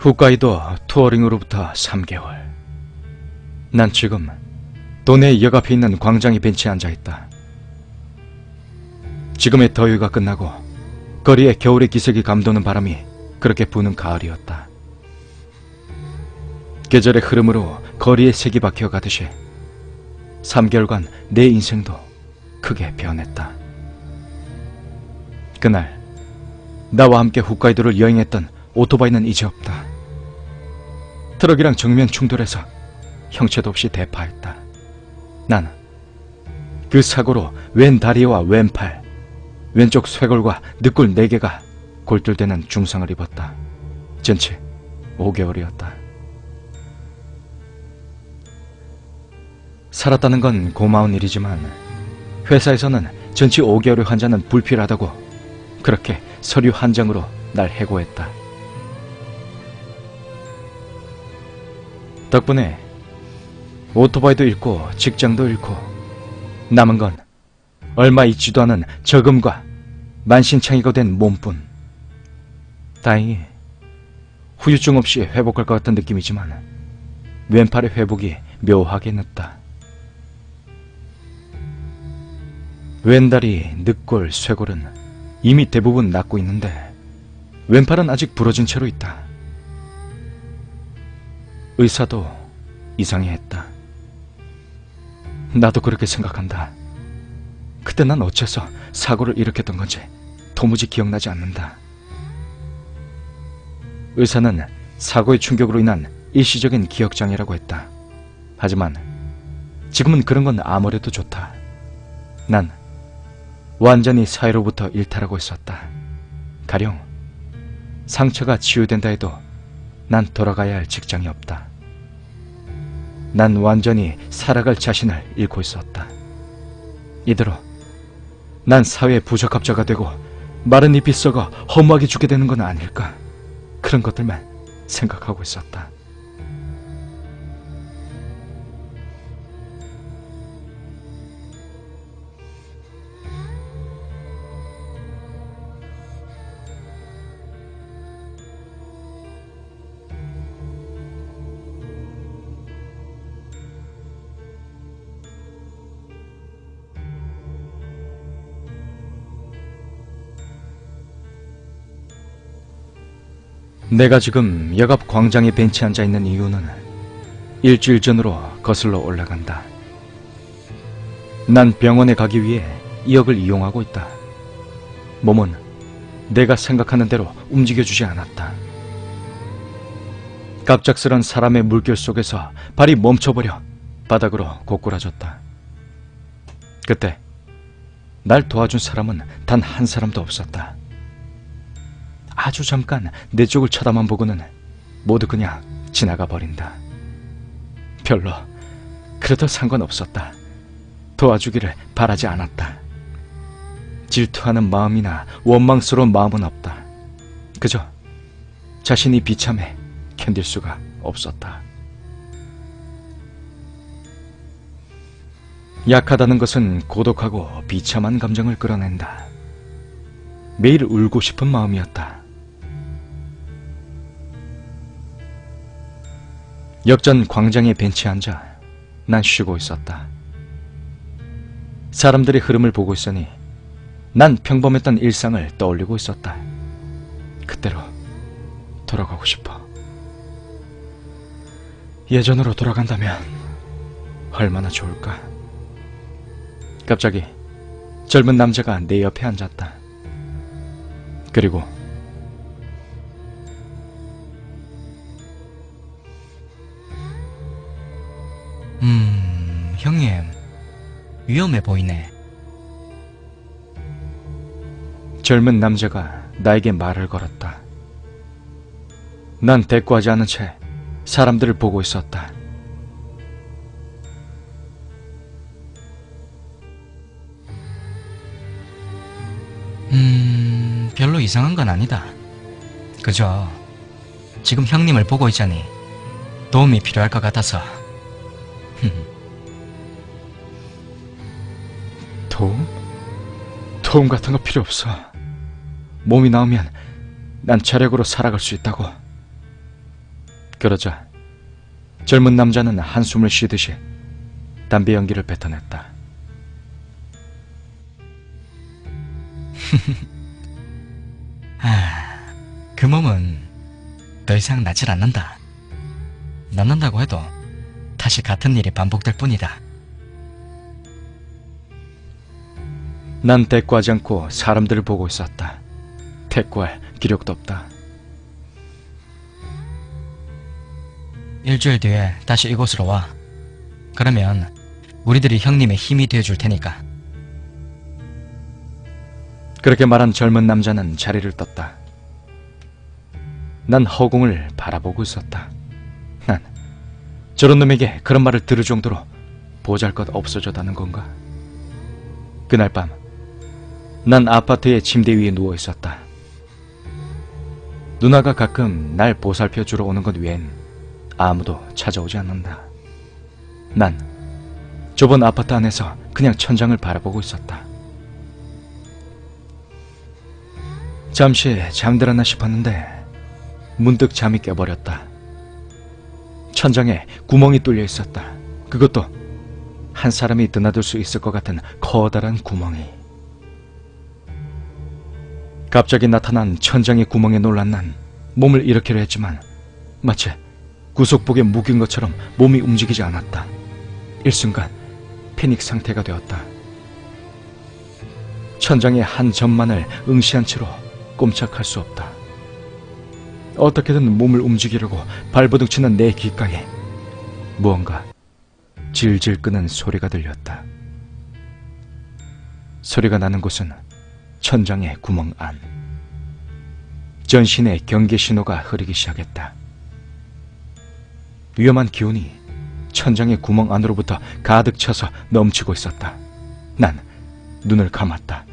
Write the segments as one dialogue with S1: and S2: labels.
S1: 홋카이도 투어링으로부터 3개월. 난 지금 도내 역 앞에 있는 광장의 벤치에 앉아있다. 지금의 더위가 끝나고 거리에 겨울의 기색이 감도는 바람이 그렇게 부는 가을이었다. 계절의 흐름으로 거리에 색이 박혀가듯이 3개월간 내 인생도 크게 변했다. 그날 나와 함께 홋카이도를 여행했던 오토바이는 이제 없다. 트럭이랑 정면 충돌해서 형체도 없이 대파했다. 난 그 사고로 왼 다리와 왼 팔, 왼쪽 쇄골과 늑골 4개가 골절되는 중상을 입었다. 전치 5개월이었다. 살았다는 건 고마운 일이지만 회사에서는 전치 5개월의 환자는 불필요하다고 그렇게 서류 한 장으로 날 해고했다. 덕분에 오토바이도 잃고 직장도 잃고 남은 건 얼마 있지도 않은 저금과 만신창이가 된 몸뿐. 다행히 후유증 없이 회복할 것 같은 느낌이지만 왼팔의 회복이 묘하게 늦다. 왼다리, 늑골, 쇄골은 이미 대부분 낫고 있는데 왼팔은 아직 부러진 채로 있다. 의사도 이상해했다. 나도 그렇게 생각한다. 그때 난 어째서 사고를 일으켰던 건지 도무지 기억나지 않는다. 의사는 사고의 충격으로 인한 일시적인 기억장애라고 했다. 하지만 지금은 그런 건 아무래도 좋다. 난 완전히 사회로부터 일탈하고 있었다. 가령 상처가 치유된다 해도 난 돌아가야 할 직장이 없다. 난 완전히 살아갈 자신을 잃고 있었다. 이대로 난 사회의 부적합자가 되고 마른 잎이 썩어 허무하게 죽게 되는 건 아닐까? 그런 것들만 생각하고 있었다. 내가 지금 역 앞 광장에 벤치에 앉아있는 이유는 일주일 전으로 거슬러 올라간다. 난 병원에 가기 위해 이 역을 이용하고 있다. 몸은 내가 생각하는 대로 움직여주지 않았다. 갑작스런 사람의 물결 속에서 발이 멈춰버려 바닥으로 고꾸라졌다. 그때 날 도와준 사람은 단 한 사람도 없었다. 아주 잠깐 내 쪽을 쳐다만 보고는 모두 그냥 지나가 버린다. 별로 그래도 상관없었다. 도와주기를 바라지 않았다. 질투하는 마음이나 원망스러운 마음은 없다. 그저 자신이 비참해 견딜 수가 없었다. 약하다는 것은 고독하고 비참한 감정을 끌어낸다. 매일 울고 싶은 마음이었다. 역전 광장의 벤치에 앉아 난 쉬고 있었다. 사람들의 흐름을 보고 있으니 난 평범했던 일상을 떠올리고 있었다. 그때로 돌아가고 싶어. 예전으로 돌아간다면 얼마나 좋을까. 갑자기 젊은 남자가 내 옆에 앉았다. 그리고
S2: 형님, 위험해 보이네.
S1: 젊은 남자가 나에게 말을 걸었다. 난 대꾸하지 않은 채 사람들을 보고 있었다.
S2: 별로 이상한 건 아니다. 그저 지금 형님을 보고 있자니 도움이 필요할 것 같아서.
S1: 도움? 도움 같은 거 필요 없어. 몸이 나오면 난 저력으로 살아갈 수 있다고. 그러자 젊은 남자는 한숨을 쉬듯이 담배 연기를 뱉어냈다.
S2: 그 몸은 더 이상 낫질 않는다. 낫는다고 해도 다시 같은 일이 반복될 뿐이다.
S1: 난 대꾸하지 않고 사람들을 보고 있었다. 대꾸할 기력도 없다.
S2: 일주일 뒤에 다시 이곳으로 와. 그러면 우리들이 형님의 힘이 되어줄 테니까.
S1: 그렇게 말한 젊은 남자는 자리를 떴다. 난 허공을 바라보고 있었다. 난 저런 놈에게 그런 말을 들을 정도로 보잘것 없어졌다는 건가? 그날 밤 난 아파트의 침대 위에 누워 있었다. 누나가 가끔 날 보살펴 주러 오는 것 외엔 아무도 찾아오지 않는다. 난 좁은 아파트 안에서 그냥 천장을 바라보고 있었다. 잠시 잠들었나 싶었는데 문득 잠이 깨버렸다. 천장에 구멍이 뚫려 있었다. 그것도 한 사람이 드나들 수 있을 것 같은 커다란 구멍이. 갑자기 나타난 천장의 구멍에 놀란 난 몸을 일으키려 했지만 마치 구속복에 묶인 것처럼 몸이 움직이지 않았다. 일순간 패닉 상태가 되었다. 천장의 한 점만을 응시한 채로 꼼짝할 수 없다. 어떻게든 몸을 움직이려고 발버둥치는 내 귓가에 무언가 질질 끄는 소리가 들렸다. 소리가 나는 곳은 천장의 구멍 안. 전신에 경계 신호가 흐르기 시작했다. 위험한 기운이 천장의 구멍 안으로부터 가득 차서 넘치고 있었다. 난 눈을 감았다.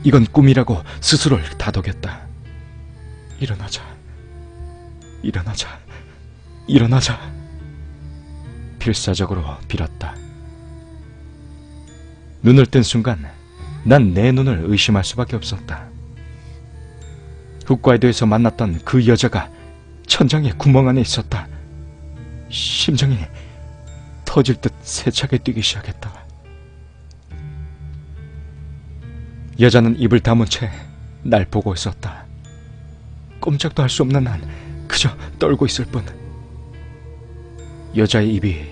S1: 이건 꿈이라고 스스로를 다독였다. 일어나자. 일어나자. 일어나자. 필사적으로 빌었다. 눈을 뜬 순간 난 내 눈을 의심할 수밖에 없었다. 훅과이도에서 만났던 그 여자가 천장의 구멍 안에 있었다. 심장이 터질 듯 세차게 뛰기 시작했다. 여자는 입을 다문 채 날 보고 있었다. 꼼짝도 할 수 없는 난 그저 떨고 있을 뿐. 여자의 입이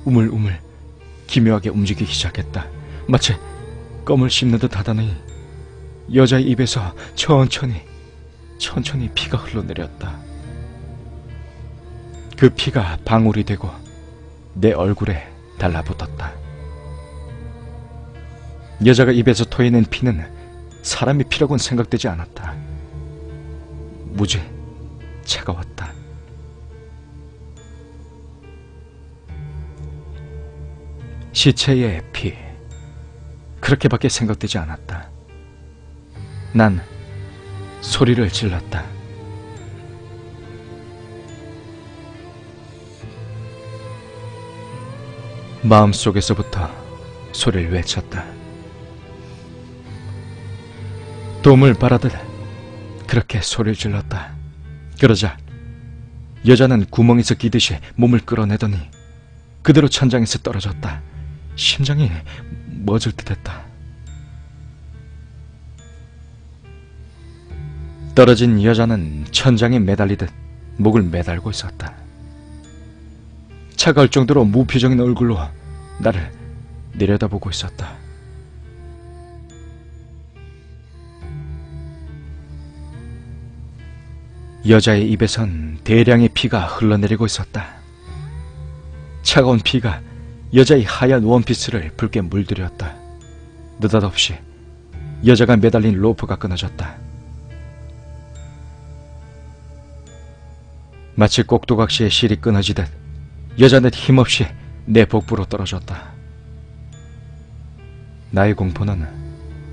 S1: 우물우물 기묘하게 움직이기 시작했다. 마치 껌을 씹는 듯 하더니 여자의 입에서 천천히 피가 흘러내렸다. 그 피가 방울이 되고 내 얼굴에 달라붙었다. 여자가 입에서 토해낸 피는 사람의 피라고는 생각되지 않았다. 무지 차가웠다. 시체의 피, 그렇게밖에 생각되지 않았다. 난 소리를 질렀다. 마음속에서부터 소리를 외쳤다. 도움을 바라듯 그렇게 소리를 질렀다. 그러자 여자는 구멍에서 기듯이 몸을 끌어내더니 그대로 천장에서 떨어졌다. 심장이 멎을 듯했다. 떨어진 여자는 천장에 매달리듯 목을 매달고 있었다. 차가울 정도로 무표정인 얼굴로 나를 내려다보고 있었다. 여자의 입에선 대량의 피가 흘러내리고 있었다. 차가운 피가 여자의 하얀 원피스를 붉게 물들였다. 느닷없이 여자가 매달린 로프가 끊어졌다. 마치 꼭두각시의 실이 끊어지듯 여자는 힘없이 내 복부로 떨어졌다. 나의 공포는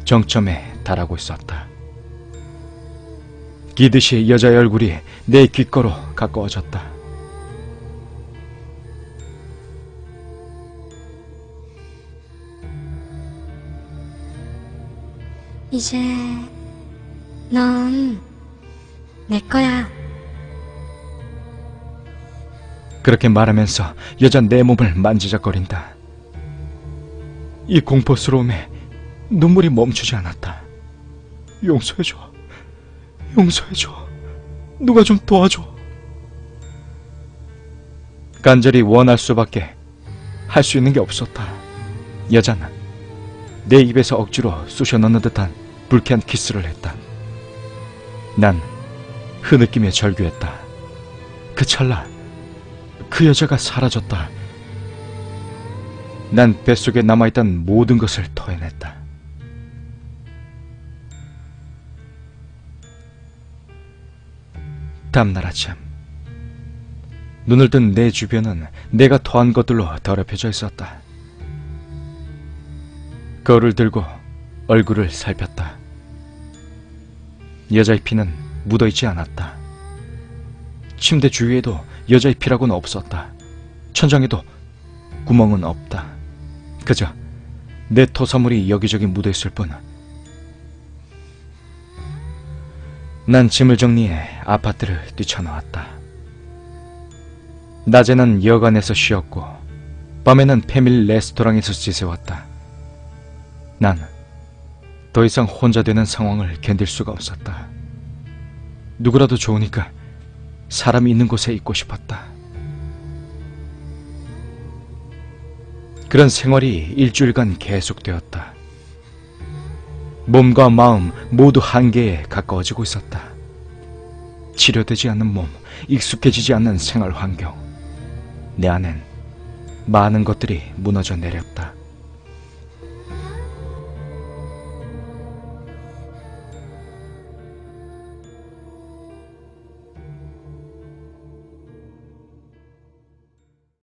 S1: 정점에 달하고 있었다. 기듯이 여자의 얼굴이 내 귓가로 가까워졌다.
S3: 이제 넌 내 거야.
S1: 그렇게 말하면서 여자 내 몸을 만지작거린다. 이 공포스러움에 눈물이 멈추지 않았다. 용서해줘. 용서해줘. 누가 좀 도와줘. 간절히 원할 수밖에 할 수 있는 게 없었다. 여자는 내 입에서 억지로 쑤셔 넣는 듯한 불쾌한 키스를 했다. 난 흐느끼며 절규했다. 그 찰나 그 여자가 사라졌다. 난 뱃속에 남아있던 모든 것을 토해냈다. 다음날 아침, 눈을 뜬 내 주변은 내가 토한 것들로 더럽혀져 있었다. 거울을 들고 얼굴을 살폈다. 여자의 피는 묻어있지 않았다. 침대 주위에도 여자의 피라고는 없었다. 천장에도 구멍은 없다. 그저 내 토사물이 여기저기 묻어있을 뿐. 난 짐을 정리해 아파트를 뛰쳐나왔다. 낮에는 여관에서 쉬었고 밤에는 패밀리 레스토랑에서 지새웠다. 난 더 이상 혼자 되는 상황을 견딜 수가 없었다. 누구라도 좋으니까 사람이 있는 곳에 있고 싶었다. 그런 생활이 일주일간 계속되었다. 몸과 마음 모두 한계에 가까워지고 있었다. 치료되지 않는 몸, 익숙해지지 않는 생활 환경. 내 안엔 많은 것들이 무너져 내렸다.